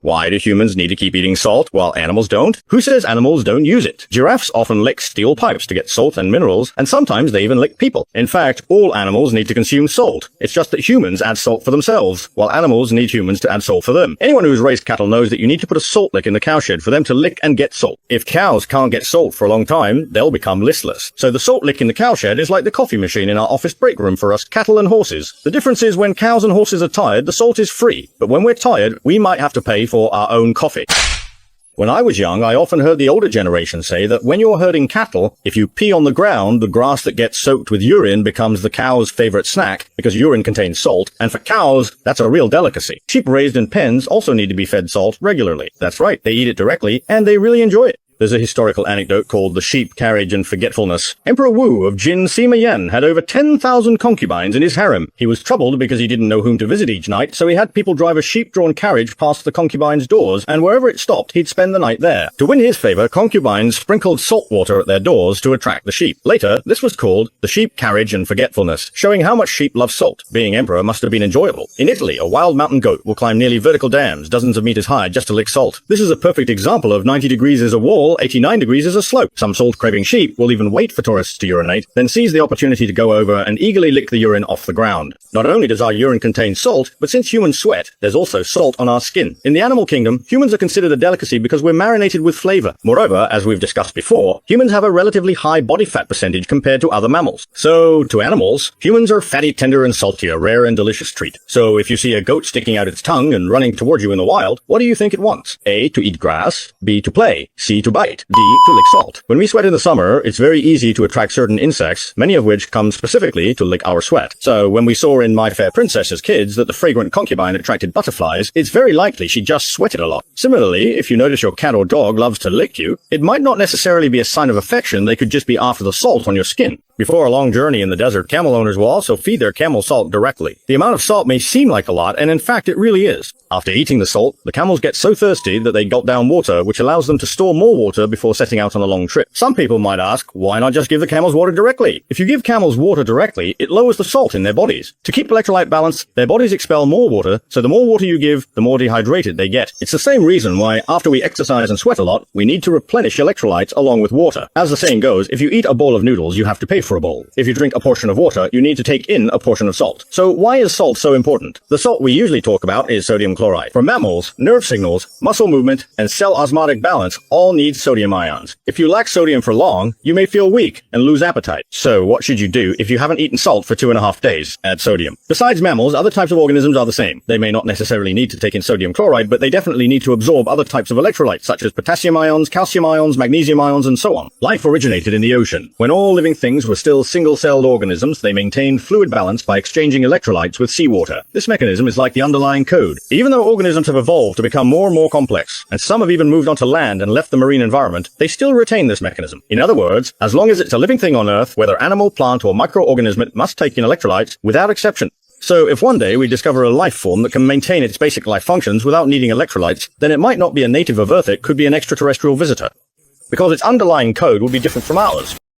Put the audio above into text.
Why do humans need to keep eating salt while animals don't? Who says animals don't use it? Giraffes often lick steel pipes to get salt and minerals, and sometimes they even lick people. In fact, all animals need to consume salt. It's just that humans add salt for themselves, while animals need humans to add salt for them. Anyone who's raised cattle knows that you need to put a salt lick in the cowshed for them to lick and get salt. If cows can't get salt for a long time, they'll become listless. So the salt lick in the cowshed is like the coffee machine in our office break room for us cattle and horses. The difference is when cows and horses are tired, the salt is free, but when we're tired, we might have to pay for our own coffee. When I was young, I often heard the older generation say that when you're herding cattle, if you pee on the ground, the grass that gets soaked with urine becomes the cow's favorite snack because urine contains salt, and for cows, that's a real delicacy. Sheep raised in pens also need to be fed salt regularly. That's right, they eat it directly, and they really enjoy it. There's a historical anecdote called the sheep carriage and forgetfulness. Emperor Wu of Jin Sima Yen had over 10,000 concubines in his harem. He was troubled because he didn't know whom to visit each night, so he had people drive a sheep-drawn carriage past the concubines' doors, and wherever it stopped, he'd spend the night there. To win his favor, concubines sprinkled salt water at their doors to attract the sheep. Later, this was called the sheep carriage and forgetfulness, showing how much sheep love salt. Being emperor must have been enjoyable. In Italy, a wild mountain goat will climb nearly vertical dams, dozens of meters high, just to lick salt. This is a perfect example of 90 degrees is a wall, 89 degrees is a slope. Some salt-craving sheep will even wait for tourists to urinate, then seize the opportunity to go over and eagerly lick the urine off the ground. Not only does our urine contain salt, but since humans sweat, there's also salt on our skin. In the animal kingdom, humans are considered a delicacy because we're marinated with flavor. Moreover, as we've discussed before, humans have a relatively high body fat percentage compared to other mammals. So, to animals, humans are fatty, tender, and salty, a rare and delicious treat. So, if you see a goat sticking out its tongue and running towards you in the wild, what do you think it wants? A, to eat grass, B, to play, C, to bite, D, to lick salt. When we sweat in the summer, it's very easy to attract certain insects, many of which come specifically to lick our sweat. So when we saw in My Fair Princess as kids that the fragrant concubine attracted butterflies, it's very likely she just sweated a lot. Similarly, if you notice your cat or dog loves to lick you, it might not necessarily be a sign of affection, they could just be after the salt on your skin. Before a long journey in the desert, camel owners will also feed their camel salt directly. The amount of salt may seem like a lot, and in fact it really is. After eating the salt, the camels get so thirsty that they gulp down water, which allows them to store more water before setting out on a long trip. Some people might ask, why not just give the camels water directly? If you give camels water directly, it lowers the salt in their bodies. To keep electrolyte balance, their bodies expel more water, so the more water you give, the more dehydrated they get. It's the same reason why, after we exercise and sweat a lot, we need to replenish electrolytes along with water. As the saying goes, if you eat a bowl of noodles, you have to pay for a bowl. If you drink a portion of water, you need to take in a portion of salt. So why is salt so important? The salt we usually talk about is sodium chloride. For mammals, nerve signals, muscle movement, and cell osmotic balance all need sodium ions. If you lack sodium for long, you may feel weak and lose appetite. So what should you do if you haven't eaten salt for 2.5 days? Add sodium. Besides mammals, other types of organisms are the same. They may not necessarily need to take in sodium chloride, but they definitely need to absorb other types of electrolytes, such as potassium ions, calcium ions, magnesium ions, and so on. Life originated in the ocean. When all living things were still single-celled organisms, they maintained fluid balance by exchanging electrolytes with seawater. This mechanism is like the underlying code. Even though organisms have evolved to become more and more complex, and some have even moved onto land and left the marine environment, they still retain this mechanism. In other words, as long as it's a living thing on Earth, whether animal, plant, or microorganism, it must take in electrolytes without exception. So if one day we discover a life form that can maintain its basic life functions without needing electrolytes, then it might not be a native of Earth, it could be an extraterrestrial visitor. Because its underlying code would be different from ours.